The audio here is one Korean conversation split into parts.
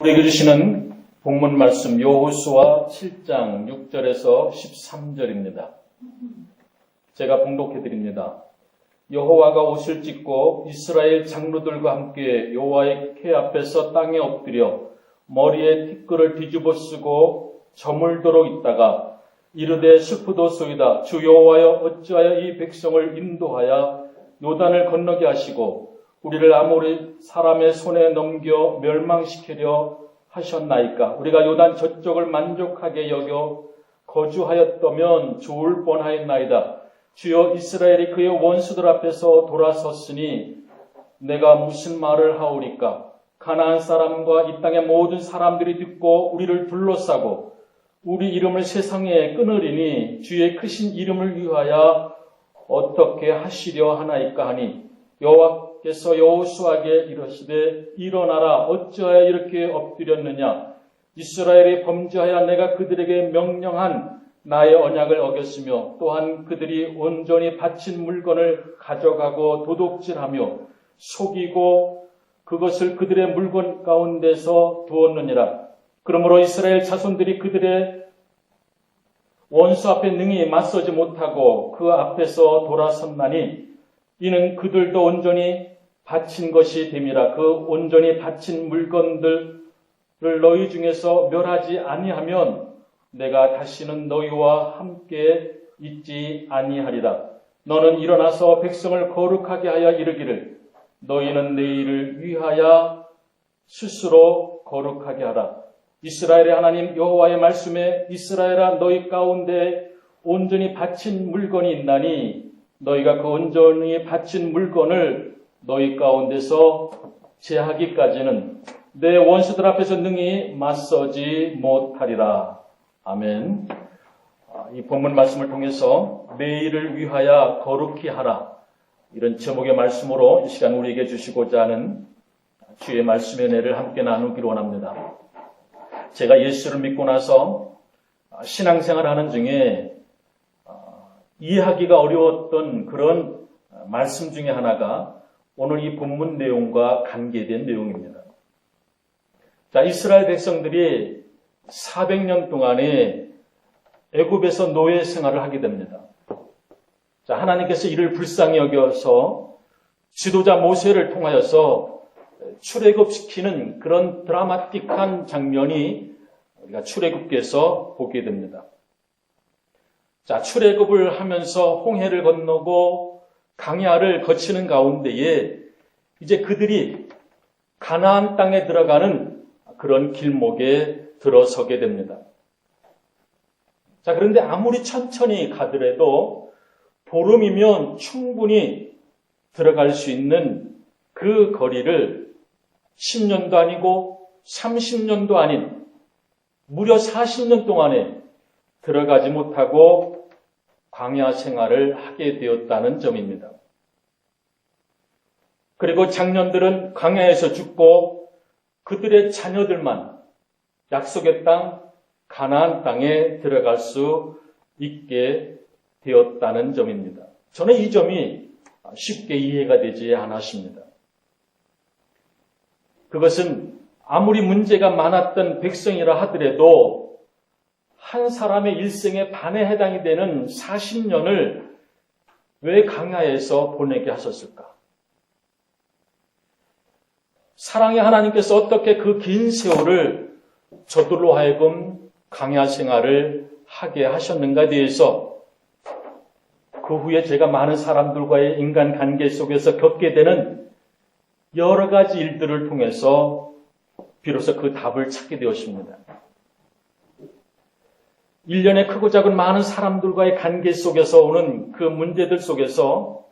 우리에게 주시는 본문 말씀 여호수아 7장 6절에서 13절입니다. 제가 봉독해 드립니다. 여호와가 옷을 찢고 이스라엘 장로들과 함께 여호와의 궤 앞에서 땅에 엎드려 머리에 티끌을 뒤집어 쓰고 저물도록 있다가 이르되 슬프도소이다. 주 여호와여 어찌하여 이 백성을 인도하여 요단을 건너게 하시고 우리를 아모리 사람의 손에 넘겨 멸망시키려 하셨나이까. 우리가 요단 저쪽을 만족하게 여겨 거주하였다면 좋을 뻔하였나이다. 주여 이스라엘이 그의 원수들 앞에서 돌아섰으니 내가 무슨 말을 하오리까. 가나안 사람과 이 땅의 모든 사람들이 듣고 우리를 둘러싸고 우리 이름을 세상에 끊으리니 주의 크신 이름을 위하여 어떻게 하시려 하나이까 하니 여호와께서 여호수아에게 이르시되 일어나라. 어찌하여 이렇게 엎드렸느냐. 이스라엘이 범죄하여 내가 그들에게 명령한 나의 언약을 어겼으며 또한 그들이 온전히 바친 물건을 가져가고 도둑질하며 속이고 그것을 그들의 물건 가운데서 두었느니라. 그러므로 이스라엘 자손들이 그들의 원수 앞에 능히 맞서지 못하고 그 앞에서 돌아섰나니 이는 그들도 온전히 바친 것이 됨이라. 그 온전히 바친 물건들을 너희 중에서 멸하지 아니하면 내가 다시는 너희와 함께 있지 아니하리라. 너는 일어나서 백성을 거룩하게 하여 이르기를 너희는 내일을 위하여 스스로 거룩하게 하라. 이스라엘의 하나님 여호와의 말씀에 이스라엘아 너희 가운데 온전히 바친 물건이 있나니 너희가 그 온전히 바친 물건을 너희 가운데서 제하기까지는 내 원수들 앞에서 능히 맞서지 못하리라. 아멘. 이 본문 말씀을 통해서 내일을 위하여 거룩히 하라. 이런 제목의 말씀으로 이 시간 우리에게 주시고자 하는 주의 말씀의 은혜를 함께 나누기를 원합니다. 제가 예수를 믿고 나서 신앙생활을 하는 중에 이해하기가 어려웠던 그런 말씀 중에 하나가 오늘 이 본문 내용과 관계된 내용입니다. 자, 이스라엘 백성들이 400년 동안에 애굽에서 노예 생활을 하게 됩니다. 자, 하나님께서 이를 불쌍히 여겨서 지도자 모세를 통하여서 출애굽시키는 그런 드라마틱한 장면이 우리가 출애굽기에서 보게 됩니다. 자, 출애굽을 하면서 홍해를 건너고 강야를 거치는 가운데에 이제 그들이 가나안 땅에 들어가는 그런 길목에 들어서게 됩니다. 자, 그런데 아무리 천천히 가더라도 보름이면 충분히 들어갈 수 있는 그 거리를 10년도 아니고 30년도 아닌 무려 40년 동안에 들어가지 못하고 광야 생활을 하게 되었다는 점입니다. 그리고 장년들은 광야에서 죽고 그들의 자녀들만 약속의 땅 가나안 땅에 들어갈 수 있게 되었다는 점입니다. 저는 이 점이 쉽게 이해가 되지 않았습니다. 그것은 아무리 문제가 많았던 백성이라 하더라도 한 사람의 일생의 반에 해당이 되는 40년을 왜 광야에서 보내게 하셨을까? 사랑의 하나님께서 어떻게 그 긴 세월을 저들로 하여금 광야 생활을 하게 하셨는가에 대해서 그 후에 제가 많은 사람들과의 인간관계 속에서 겪게 되는 여러 가지 일들을 통해서 비로소 그 답을 찾게 되었습니다. 1년에 크고 작은 많은 사람들과의 관계 속에서 오는 그 문제들 속에서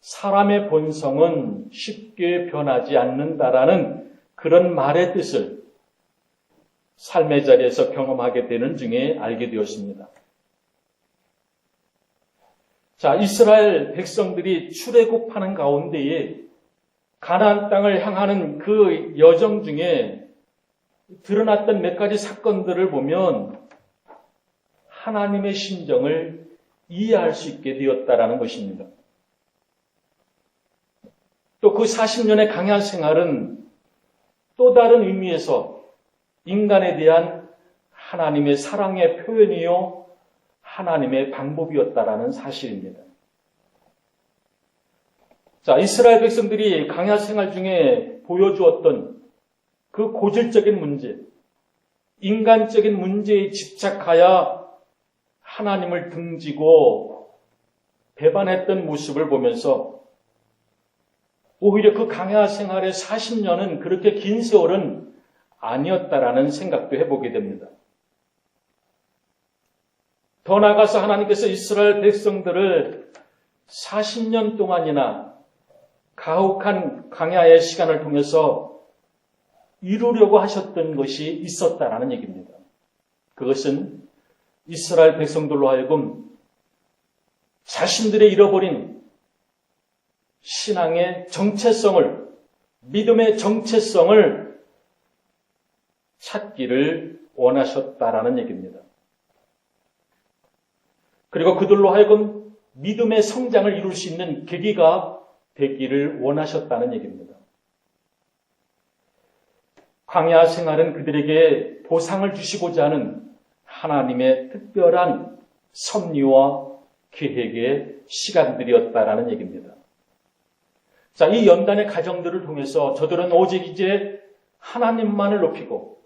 사람의 본성은 쉽게 변하지 않는다라는 그런 말의 뜻을 삶의 자리에서 경험하게 되는 중에 알게 되었습니다. 자, 이스라엘 백성들이 출애굽하는 가운데에 가나안 땅을 향하는 그 여정 중에 드러났던 몇 가지 사건들을 보면 하나님의 심정을 이해할 수 있게 되었다라는 것입니다. 또 그 40년의 광야 생활은 또 다른 의미에서 인간에 대한 하나님의 사랑의 표현이요, 하나님의 방법이었다라는 사실입니다. 자, 이스라엘 백성들이 광야 생활 중에 보여주었던 그 고질적인 문제, 인간적인 문제에 집착하여 하나님을 등지고 배반했던 모습을 보면서 오히려 그 광야 생활의 40년은 그렇게 긴 세월은 아니었다라는 생각도 해보게 됩니다. 더 나아가서 하나님께서 이스라엘 백성들을 40년 동안이나 가혹한 광야의 시간을 통해서 이루려고 하셨던 것이 있었다라는 얘기입니다. 그것은 이스라엘 백성들로 하여금 자신들의 잃어버린 신앙의 정체성을, 믿음의 정체성을 찾기를 원하셨다라는 얘기입니다. 그리고 그들로 하여금 믿음의 성장을 이룰 수 있는 계기가 되기를 원하셨다는 얘기입니다. 광야 생활은 그들에게 보상을 주시고자 하는 하나님의 특별한 섭리와 계획의 시간들이었다라는 얘기입니다. 자, 이 연단의 과정들을 통해서 저들은 오직 이제 하나님만을 높이고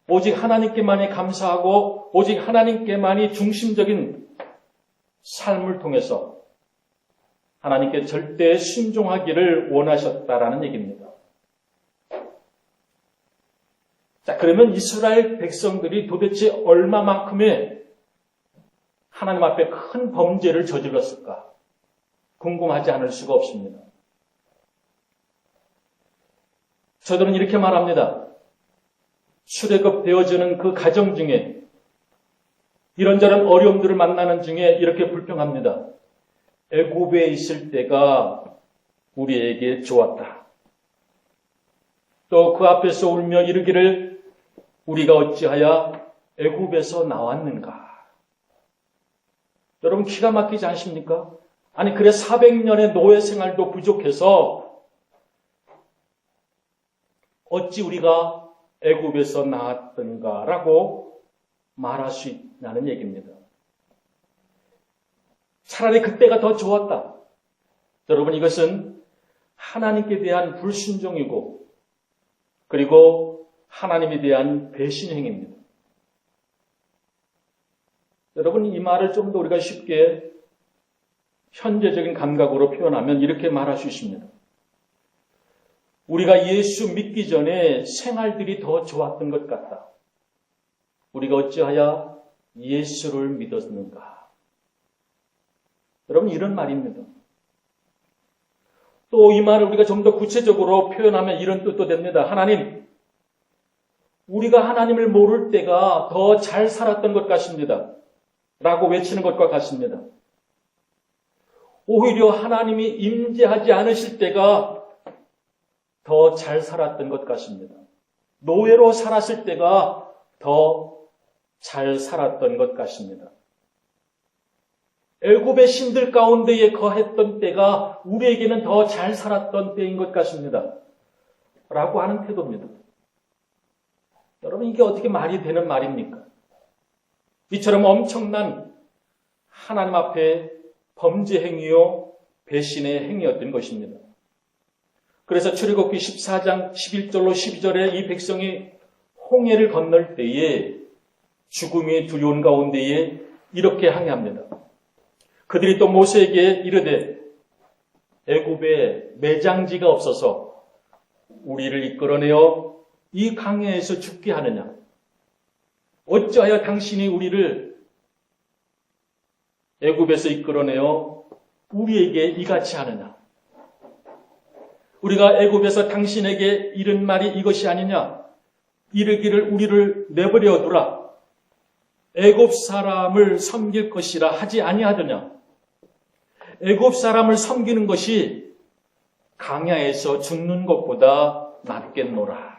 오직 하나님께만이 감사하고 오직 하나님께만이 중심적인 삶을 통해서 하나님께 절대 순종하기를 원하셨다라는 얘기입니다. 자, 그러면 이스라엘 백성들이 도대체 얼마만큼의 하나님 앞에 큰 범죄를 저질렀을까? 궁금하지 않을 수가 없습니다. 저들은 이렇게 말합니다. 출애굽되어지는 그 과정 중에 이런저런 어려움들을 만나는 중에 이렇게 불평합니다. 애굽에 있을 때가 우리에게 좋았다. 또 그 앞에서 울며 이르기를 우리가 어찌하여 애굽에서 나왔는가. 여러분 기가 막히지 않습니까? 아니 그래 400년의 노예 생활도 부족해서 어찌 우리가 애굽에서 나왔던가라고 말할 수 있냐는 얘기입니다. 차라리 그때가 더 좋았다. 여러분 이것은 하나님께 대한 불순종이고 그리고 하나님에 대한 배신 행위입니다. 여러분 이 말을 좀 더 우리가 쉽게 현재적인 감각으로 표현하면 이렇게 말할 수 있습니다. 우리가 예수 믿기 전에 생활들이 더 좋았던 것 같다. 우리가 어찌하여 예수를 믿었는가? 여러분 이런 말입니다. 또 이 말을 우리가 좀 더 구체적으로 표현하면 이런 뜻도 됩니다. 하나님, 우리가 하나님을 모를 때가 더 잘 살았던 것 같습니다. 라고 외치는 것과 같습니다. 오히려 하나님이 임재하지 않으실 때가 더 잘 살았던 것 같습니다. 노예로 살았을 때가 더 잘 살았던 것 같습니다. 애굽의 신들 가운데에 거했던 때가 우리에게는 더 잘 살았던 때인 것 같습니다. 라고 하는 태도입니다. 여러분 이게 어떻게 말이 되는 말입니까? 이처럼 엄청난 하나님 앞에 범죄 행위요 배신의 행위였던 것입니다. 그래서 출애굽기 14장 11절로 12절에 이 백성이 홍해를 건널 때에 죽음이 두려운 가운데에 이렇게 항해합니다. 그들이 또 모세에게 이르되 애굽에 매장지가 없어서 우리를 이끌어내어 이 강야에서 죽게 하느냐? 어찌하여 당신이 우리를 애굽에서 이끌어내어 우리에게 이같이 하느냐? 우리가 애굽에서 당신에게 이른 말이 이것이 아니냐? 이르기를 우리를 내버려 두라. 애굽 사람을 섬길 것이라 하지 아니하더냐? 애굽 사람을 섬기는 것이 강야에서 죽는 것보다 낫겠노라.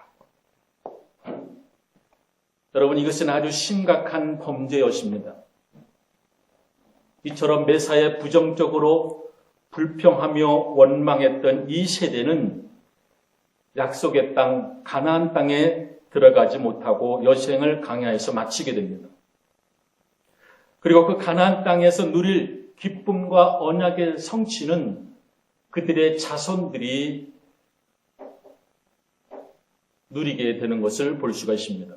여러분 이것은 아주 심각한 범죄였습니다. 이처럼 매사에 부정적으로 불평하며 원망했던 이 세대는 약속의 땅 가나안 땅에 들어가지 못하고 여생을 광야에서 마치게 됩니다. 그리고 그 가나안 땅에서 누릴 기쁨과 언약의 성취는 그들의 자손들이 누리게 되는 것을 볼 수가 있습니다.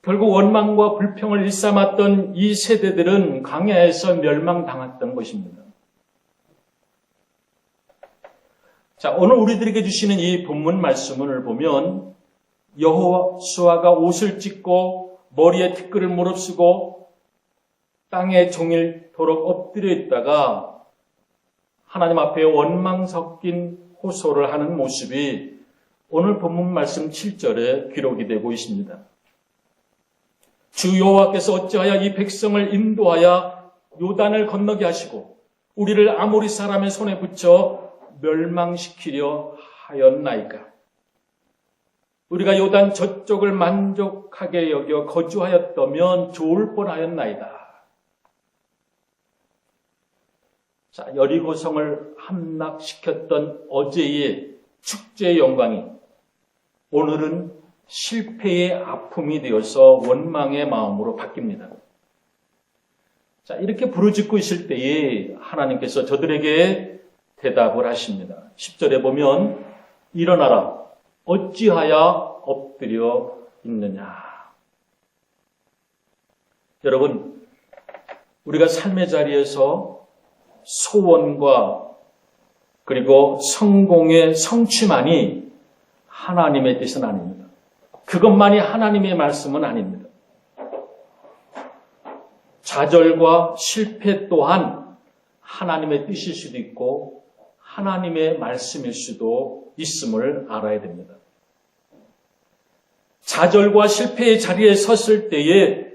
결국 원망과 불평을 일삼았던 이 세대들은 광야에서 멸망당했던 것입니다. 자, 오늘 우리들에게 주시는 이 본문 말씀을 보면 여호수아가 옷을 찢고 머리에 티끌을 무릅쓰고 땅에 종일토록 엎드려 있다가 하나님 앞에 원망 섞인 호소를 하는 모습이 오늘 본문 말씀 7절에 기록이 되고 있습니다. 주 여호와께서 어찌하여 이 백성을 인도하여 요단을 건너게 하시고 우리를 아모리 사람의 손에 붙여 멸망시키려 하였나이까. 우리가 요단 저쪽을 만족하게 여겨 거주하였다면 좋을 뻔하였나이다. 자, 여리고성을 함락시켰던 어제의 축제의 영광이 오늘은 실패의 아픔이 되어서 원망의 마음으로 바뀝니다. 자, 이렇게 부르짖고 있을 때에 하나님께서 저들에게 대답을 하십니다. 10절에 보면 일어나라 어찌하여 엎드려 있느냐. 여러분, 우리가 삶의 자리에서 소원과 그리고 성공의 성취만이 하나님의 뜻은 아닙니다. 그것만이 하나님의 말씀은 아닙니다. 좌절과 실패 또한 하나님의 뜻일 수도 있고 하나님의 말씀일 수도 있음을 알아야 됩니다. 좌절과 실패의 자리에 섰을 때에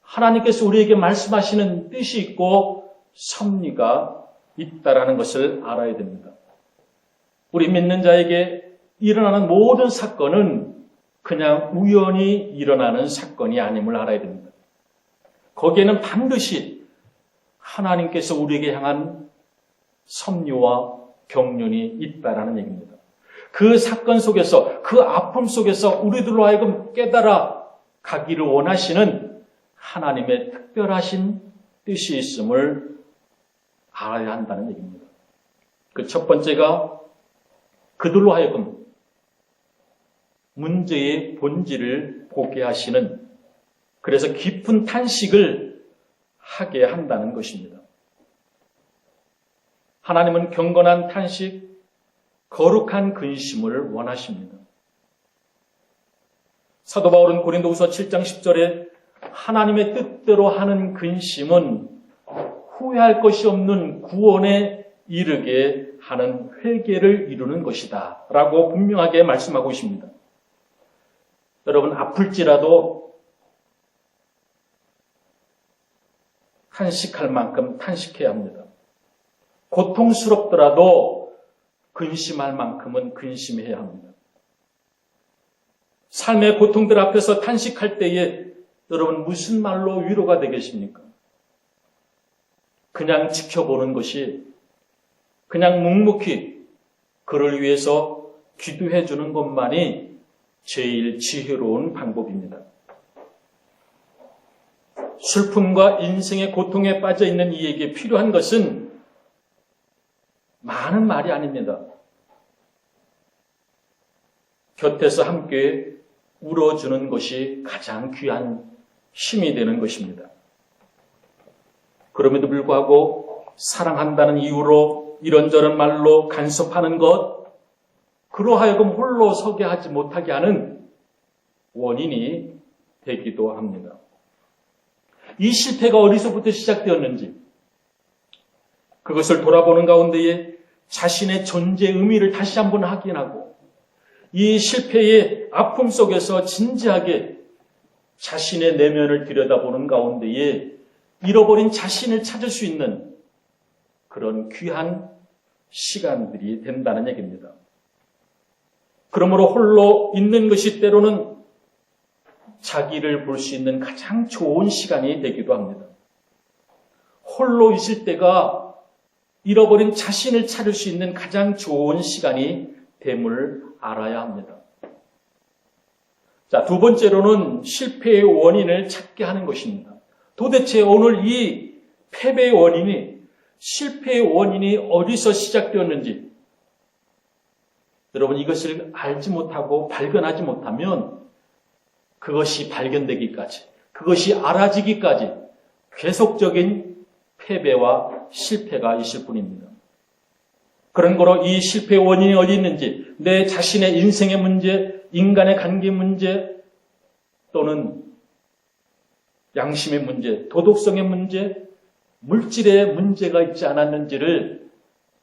하나님께서 우리에게 말씀하시는 뜻이 있고 섭리가 있다라는 것을 알아야 됩니다. 우리 믿는 자에게 일어나는 모든 사건은 그냥 우연히 일어나는 사건이 아님을 알아야 됩니다. 거기에는 반드시 하나님께서 우리에게 향한 섭리와 경륜이 있다라는 얘기입니다. 그 사건 속에서, 그 아픔 속에서 우리들로 하여금 깨달아 가기를 원하시는 하나님의 특별하신 뜻이 있음을 알아야 한다는 얘기입니다. 그 첫 번째가 그들로 하여금 문제의 본질을 보게 하시는, 그래서 깊은 탄식을 하게 한다는 것입니다. 하나님은 경건한 탄식, 거룩한 근심을 원하십니다. 사도 바울은 고린도후서 7장 10절에 하나님의 뜻대로 하는 근심은 후회할 것이 없는 구원에 이르게 하는 회개를 이루는 것이다 라고 분명하게 말씀하고 있습니다. 여러분, 아플지라도 탄식할 만큼 탄식해야 합니다. 고통스럽더라도 근심할 만큼은 근심해야 합니다. 삶의 고통들 앞에서 탄식할 때에 여러분 무슨 말로 위로가 되겠습니까? 그냥 지켜보는 것이, 그냥 묵묵히 그를 위해서 기도해 주는 것만이 제일 지혜로운 방법입니다. 슬픔과 인생의 고통에 빠져 있는 이에게 필요한 것은 많은 말이 아닙니다. 곁에서 함께 울어주는 것이 가장 귀한 힘이 되는 것입니다. 그럼에도 불구하고 사랑한다는 이유로 이런저런 말로 간섭하는 것, 그로 하여금 홀로 서게 하지 못하게 하는 원인이 되기도 합니다. 이 실패가 어디서부터 시작되었는지 그것을 돌아보는 가운데에 자신의 존재의 의미를 다시 한번 확인하고 이 실패의 아픔 속에서 진지하게 자신의 내면을 들여다보는 가운데에 잃어버린 자신을 찾을 수 있는 그런 귀한 시간들이 된다는 얘기입니다. 그러므로 홀로 있는 것이 때로는 자기를 볼 수 있는 가장 좋은 시간이 되기도 합니다. 홀로 있을 때가 잃어버린 자신을 찾을 수 있는 가장 좋은 시간이 됨을 알아야 합니다. 자, 두 번째로는 실패의 원인을 찾게 하는 것입니다. 도대체 오늘 이 패배의 원인이, 실패의 원인이 어디서 시작되었는지, 여러분 이것을 알지 못하고 발견하지 못하면 그것이 발견되기까지, 그것이 알아지기까지 계속적인 패배와 실패가 있을 뿐입니다. 그런 거로 이 실패의 원인이 어디 있는지, 내 자신의 인생의 문제, 인간의 관계 문제, 또는 양심의 문제, 도덕성의 문제, 물질의 문제가 있지 않았는지를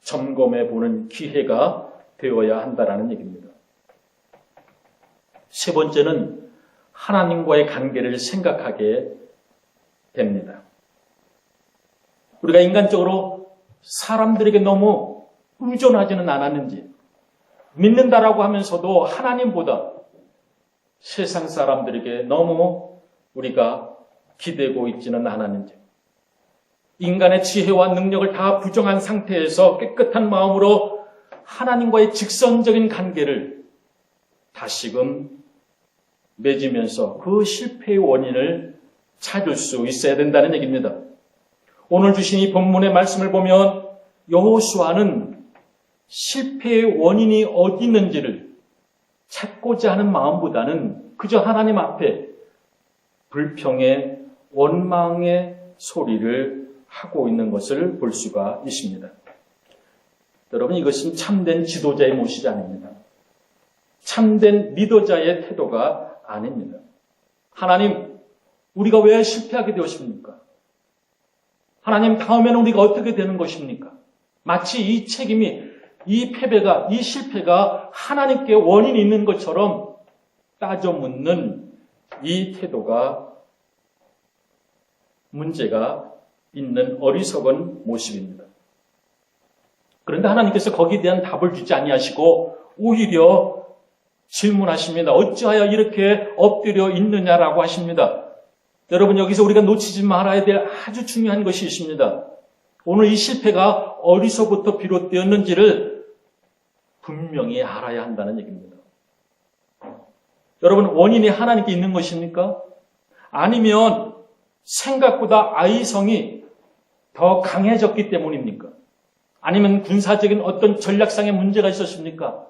점검해 보는 기회가 되어야 한다는 얘기입니다. 세 번째는 하나님과의 관계를 생각하게 됩니다. 우리가 인간적으로 사람들에게 너무 의존하지는 않았는지, 믿는다라고 하면서도 하나님보다 세상 사람들에게 너무 우리가 기대고 있지는 않았는지, 인간의 지혜와 능력을 다 부정한 상태에서 깨끗한 마음으로 하나님과의 직선적인 관계를 다시금 맺으면서 그 실패의 원인을 찾을 수 있어야 된다는 얘기입니다. 오늘 주신 이 본문의 말씀을 보면 여호수아는 실패의 원인이 어디 있는지를 찾고자 하는 마음보다는 그저 하나님 앞에 불평의 원망의 소리를 하고 있는 것을 볼 수가 있습니다. 여러분, 이것은 참된 지도자의 모습이 아닙니다. 참된 리더자의 태도가 아닙니다. 하나님, 우리가 왜 실패하게 되었습니까? 하나님, 다음에는 우리가 어떻게 되는 것입니까? 마치 이 책임이, 이 패배가, 이 실패가 하나님께 원인이 있는 것처럼 따져 묻는 이 태도가 문제가 있는 어리석은 모습입니다. 그런데 하나님께서 거기에 대한 답을 주지 아니하시고 오히려 질문하십니다. 어찌하여 이렇게 엎드려 있느냐라고 하십니다. 여러분, 여기서 우리가 놓치지 말아야 될 아주 중요한 것이 있습니다. 오늘 이 실패가 어디서부터 비롯되었는지를 분명히 알아야 한다는 얘기입니다. 여러분, 원인이 하나님께 있는 것입니까? 아니면 생각보다 아이성이 더 강해졌기 때문입니까? 아니면 군사적인 어떤 전략상의 문제가 있었습니까?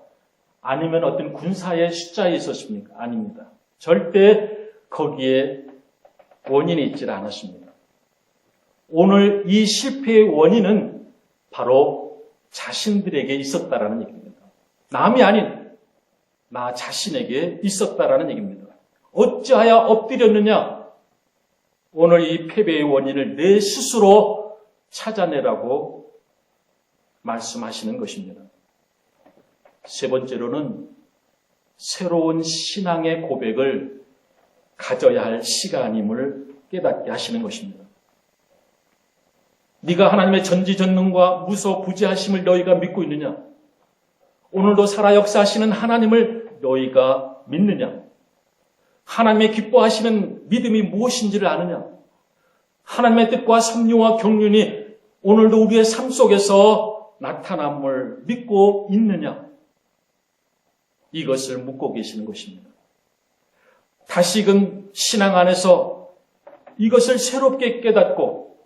아니면 어떤 군사의 숫자에 있었습니까? 아닙니다. 절대 거기에 원인이 있질 않았습니다. 오늘 이 실패의 원인은 바로 자신들에게 있었다라는 얘기입니다. 남이 아닌 나 자신에게 있었다라는 얘기입니다. 어찌하여 엎드렸느냐? 오늘 이 패배의 원인을 내 스스로 찾아내라고 말씀하시는 것입니다. 세 번째로는 새로운 신앙의 고백을 가져야 할 시간임을 깨닫게 하시는 것입니다. 네가 하나님의 전지전능과 무소부지하심을 너희가 믿고 있느냐? 오늘도 살아 역사하시는 하나님을 너희가 믿느냐? 하나님의 기뻐하시는 믿음이 무엇인지를 아느냐? 하나님의 뜻과 섭리와 경륜이 오늘도 우리의 삶 속에서 나타남을 믿고 있느냐? 이것을 묻고 계시는 것입니다. 다시금 신앙 안에서 이것을 새롭게 깨닫고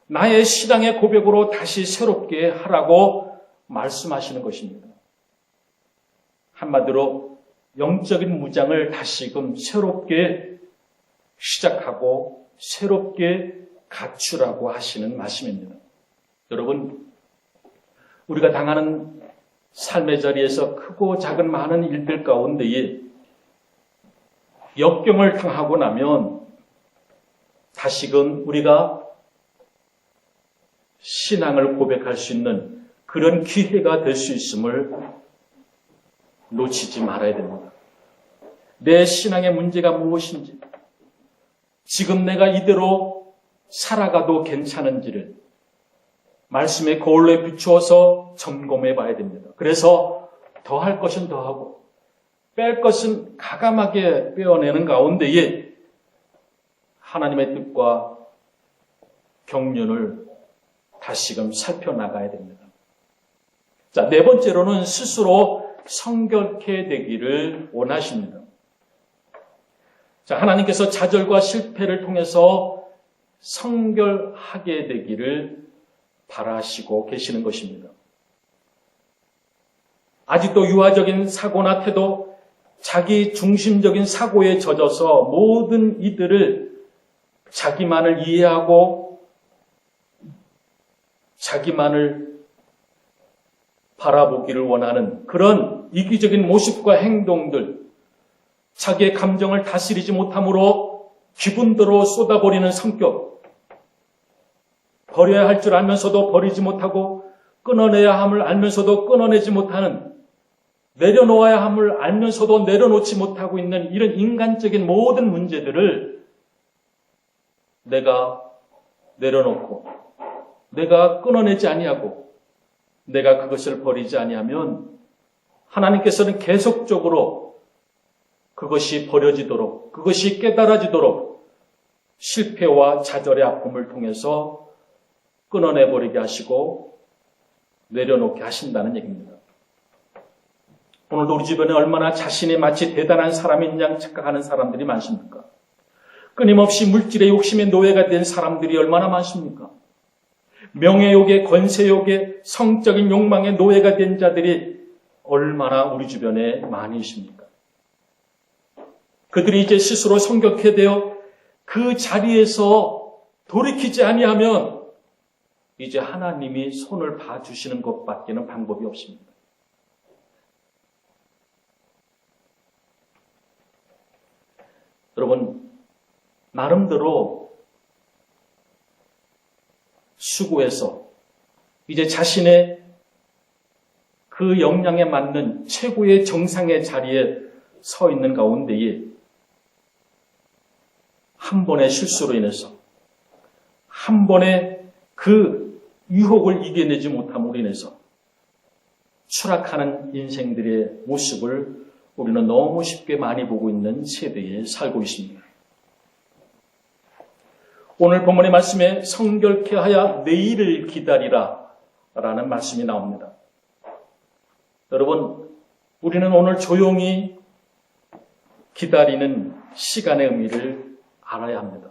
나의 신앙의 고백으로 다시 새롭게 하라고 말씀하시는 것입니다. 한마디로 영적인 무장을 다시금 새롭게 시작하고 새롭게 갖추라고 하시는 말씀입니다. 여러분, 우리가 당하는 삶의 자리에서 크고 작은 많은 일들 가운데에 역경을 당하고 나면 다시금 우리가 신앙을 고백할 수 있는 그런 기회가 될 수 있음을 놓치지 말아야 됩니다. 내 신앙의 문제가 무엇인지, 지금 내가 이대로 살아가도 괜찮은지를 말씀의 거울에 비추어서 점검해 봐야 됩니다. 그래서 더할 것은 더하고 뺄 것은 가감하게 빼어내는 가운데에 하나님의 뜻과 경륜을 다시금 살펴나가야 됩니다. 자, 네 번째로는 스스로 성결케 되기를 원하십니다. 자, 하나님께서 좌절과 실패를 통해서 성결하게 되기를 바라시고 계시는 것입니다. 아직도 유아적인 사고나 태도, 자기 중심적인 사고에 젖어서 모든 이들을 자기만을 이해하고 자기만을 바라보기를 원하는 그런 이기적인 모습과 행동들, 자기의 감정을 다스리지 못함으로 기분대로 쏟아버리는 성격, 버려야 할 줄 알면서도 버리지 못하고 끊어내야 함을 알면서도 끊어내지 못하는, 내려놓아야 함을 알면서도 내려놓지 못하고 있는 이런 인간적인 모든 문제들을 내가 내려놓고 내가 끊어내지 아니하고 내가 그것을 버리지 아니하면 하나님께서는 계속적으로 그것이 버려지도록, 그것이 깨달아지도록 실패와 좌절의 아픔을 통해서 끊어내버리게 하시고 내려놓게 하신다는 얘기입니다. 오늘도 우리 주변에 얼마나 자신이 마치 대단한 사람인 양 착각하는 사람들이 많습니까? 끊임없이 물질의 욕심의 노예가 된 사람들이 얼마나 많습니까? 명예욕의, 권세욕의, 성적인 욕망의 노예가 된 자들이 얼마나 우리 주변에 많이 있습니까? 그들이 이제 스스로 성격해 되어 그 자리에서 돌이키지 아니하면 이제 하나님이 손을 봐주시는 것밖에는 방법이 없습니다. 여러분, 나름대로 수고해서 이제 자신의 그 역량에 맞는 최고의 정상의 자리에 서 있는 가운데에 한 번의 실수로 인해서 한 번의 그 유혹을 이겨내지 못함으로 인해서 추락하는 인생들의 모습을 우리는 너무 쉽게 많이 보고 있는 세대에 살고 있습니다. 오늘 본문의 말씀에 성결케 하여 내일을 기다리라 라는 말씀이 나옵니다. 여러분, 우리는 오늘 조용히 기다리는 시간의 의미를 알아야 합니다.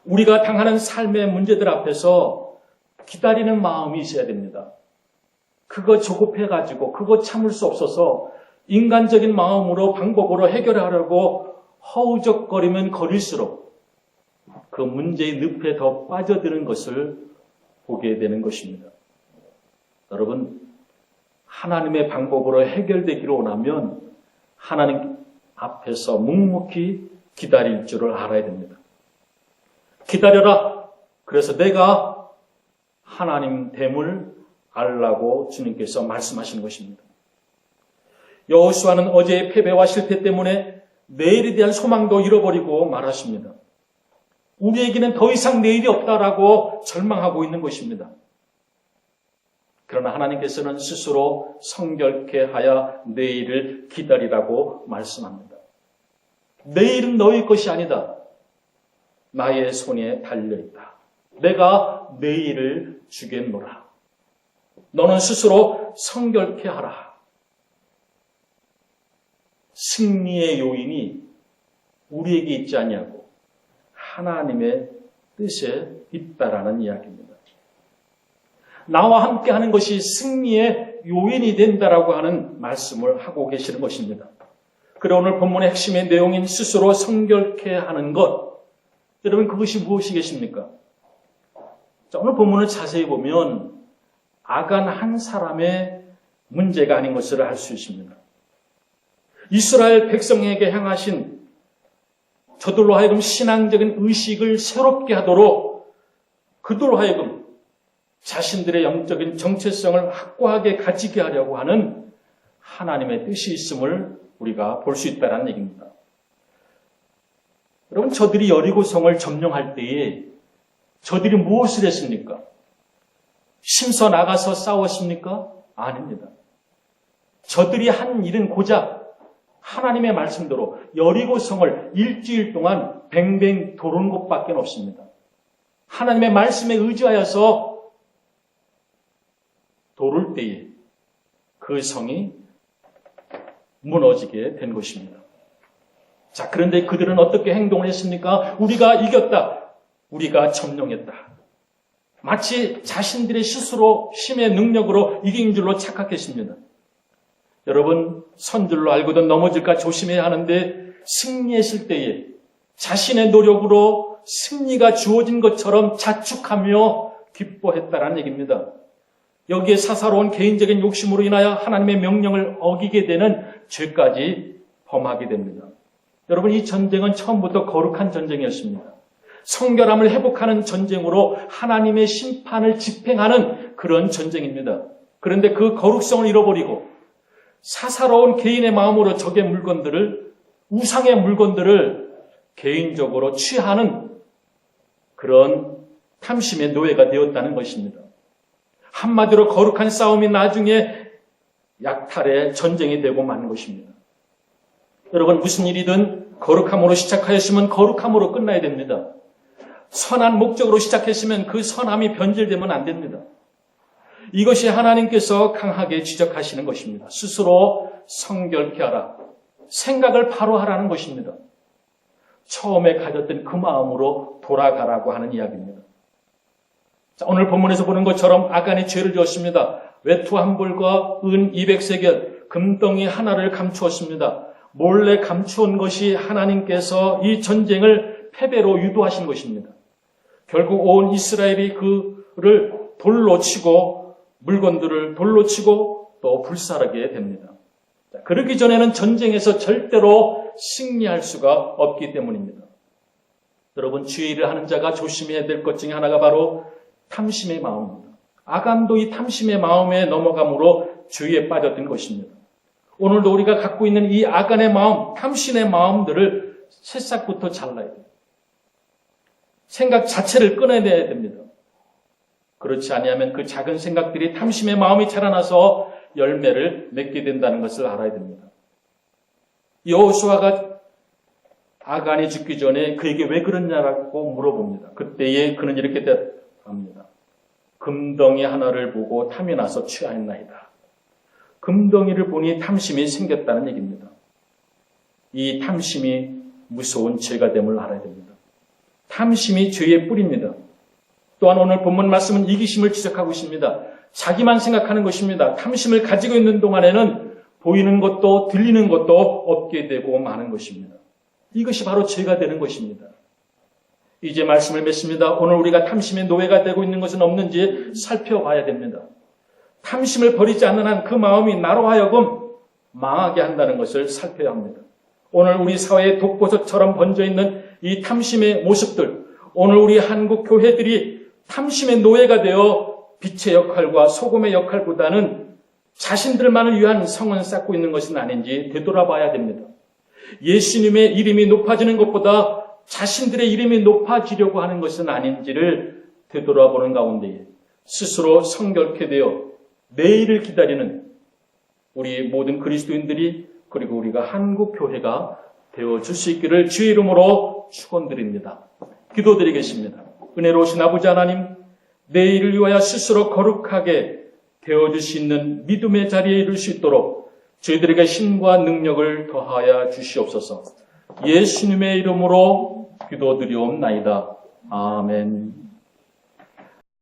우리가 당하는 삶의 문제들 앞에서 기다리는 마음이 있어야 됩니다. 그거 조급해가지고 그거 참을 수 없어서 인간적인 마음으로 방법으로 해결하려고 허우적거리면 거릴수록 그 문제의 늪에 더 빠져드는 것을 보게 되는 것입니다. 여러분, 하나님의 방법으로 해결되기를 원하면 하나님 앞에서 묵묵히 기다릴 줄을 알아야 됩니다. 기다려라. 그래서 내가 하나님 됨을 알라고 주님께서 말씀하시는 것입니다. 여호수아는 어제의 패배와 실패 때문에 내일에 대한 소망도 잃어버리고 말하십니다. 우리에게는 더 이상 내일이 없다라고 절망하고 있는 것입니다. 그러나 하나님께서는 스스로 성결케 하여 내일을 기다리라고 말씀합니다. 내일은 너의 것이 아니다. 나의 손에 달려있다. 내가 내일을 주겠노라. 너는 스스로 성결케 하라. 승리의 요인이 우리에게 있지 아니하고 하나님의 뜻에 있다라는 이야기입니다. 나와 함께 하는 것이 승리의 요인이 된다라고 하는 말씀을 하고 계시는 것입니다. 그래 오늘 본문의 핵심의 내용인 스스로 성결케 하는 것, 여러분 그것이 무엇이겠습니까? 자, 오늘 본문을 자세히 보면 아간 한 사람의 문제가 아닌 것을 알 수 있습니다. 이스라엘 백성에게 향하신 저들로 하여금 신앙적인 의식을 새롭게 하도록 그들로 하여금 자신들의 영적인 정체성을 확고하게 가지게 하려고 하는 하나님의 뜻이 있음을 우리가 볼 수 있다는 얘기입니다. 여러분, 저들이 여리고성을 점령할 때에 저들이 무엇을 했습니까? 심서 나가서 싸웠습니까? 아닙니다. 저들이 한 일은 고작 하나님의 말씀대로 여리고성을 일주일 동안 뱅뱅 도는 것밖에 없습니다. 하나님의 말씀에 의지하여서 도를 때에 그 성이 무너지게 된 것입니다. 자, 그런데 그들은 어떻게 행동을 했습니까? 우리가 이겼다. 우리가 점령했다. 마치 자신들의 스스로 힘의 능력으로 이긴 줄로 착각했습니다. 여러분, 선줄로 알고도 넘어질까 조심해야 하는데 승리했을 때에 자신의 노력으로 승리가 주어진 것처럼 자축하며 기뻐했다라는 얘기입니다. 여기에 사사로운 개인적인 욕심으로 인하여 하나님의 명령을 어기게 되는 죄까지 범하게 됩니다. 여러분, 이 전쟁은 처음부터 거룩한 전쟁이었습니다. 성결함을 회복하는 전쟁으로 하나님의 심판을 집행하는 그런 전쟁입니다. 그런데 그 거룩성을 잃어버리고 사사로운 개인의 마음으로 적의 물건들을, 우상의 물건들을 개인적으로 취하는 그런 탐심의 노예가 되었다는 것입니다. 한마디로 거룩한 싸움이 나중에 약탈의 전쟁이 되고 마는 것입니다. 여러분, 무슨 일이든 거룩함으로 시작하였으면 거룩함으로 끝나야 됩니다. 선한 목적으로 시작했으면 그 선함이 변질되면 안 됩니다. 이것이 하나님께서 강하게 지적하시는 것입니다. 스스로 성결케 하라. 생각을 바로 하라는 것입니다. 처음에 가졌던 그 마음으로 돌아가라고 하는 이야기입니다. 자, 오늘 본문에서 보는 것처럼 아간이 죄를 지었습니다. 외투 한 벌과 은 200세겔, 금덩이 하나를 감추었습니다. 몰래 감추온 것이 하나님께서 이 전쟁을 패배로 유도하신 것입니다. 결국 온 이스라엘이 그를 돌로 치고 물건들을 돌로 치고 또 불사르게 됩니다. 자, 그러기 전에는 전쟁에서 절대로 승리할 수가 없기 때문입니다. 여러분, 주의 일을 하는 자가 조심해야 될 것 중에 하나가 바로 탐심의 마음입니다. 아간도 이 탐심의 마음에 넘어감으로 죄에 빠졌던 것입니다. 오늘도 우리가 갖고 있는 이 아간의 마음, 탐심의 마음들을 새싹부터 잘라야 돼요. 생각 자체를 끊어내야 됩니다. 그렇지 아니하면 그 작은 생각들이 탐심의 마음이 자라나서 열매를 맺게 된다는 것을 알아야 됩니다. 여호수아가 아간이 죽기 전에 그에게 왜 그러냐라고 물어봅니다. 그때에 그는 이렇게 대답합니다. 금덩이 하나를 보고 탐이 나서 취하였나이다. 금덩이를 보니 탐심이 생겼다는 얘기입니다. 이 탐심이 무서운 죄가 됨을 알아야 됩니다. 탐심이 죄의 뿌리입니다. 또한 오늘 본문 말씀은 이기심을 지적하고 있습니다. 자기만 생각하는 것입니다. 탐심을 가지고 있는 동안에는 보이는 것도 들리는 것도 없게 되고 마는 것입니다. 이것이 바로 죄가 되는 것입니다. 이제 말씀을 맺습니다. 오늘 우리가 탐심의 노예가 되고 있는 것은 없는지 살펴봐야 됩니다. 탐심을 버리지 않는 한 그 마음이 나로 하여금 망하게 한다는 것을 살펴야 합니다. 오늘 우리 사회에 독버섯처럼 번져있는 이 탐심의 모습들, 오늘 우리 한국 교회들이 탐심의 노예가 되어 빛의 역할과 소금의 역할보다는 자신들만을 위한 성을 쌓고 있는 것은 아닌지 되돌아봐야 됩니다. 예수님의 이름이 높아지는 것보다 자신들의 이름이 높아지려고 하는 것은 아닌지를 되돌아보는 가운데 스스로 성결케 되어 내일을 기다리는 우리 모든 그리스도인들이 그리고 우리가 한국 교회가 되어줄 수 있기를 주의 이름으로 축원드립니다. 기도드리겠습니다. 은혜로우신 아버지 하나님, 내일을 위하여 스스로 거룩하게 되어줄 수 있는 믿음의 자리에 이룰 수 있도록 저희들에게 힘과 능력을 더하여 주시옵소서. 예수님의 이름으로 기도드리옵나이다. 아멘.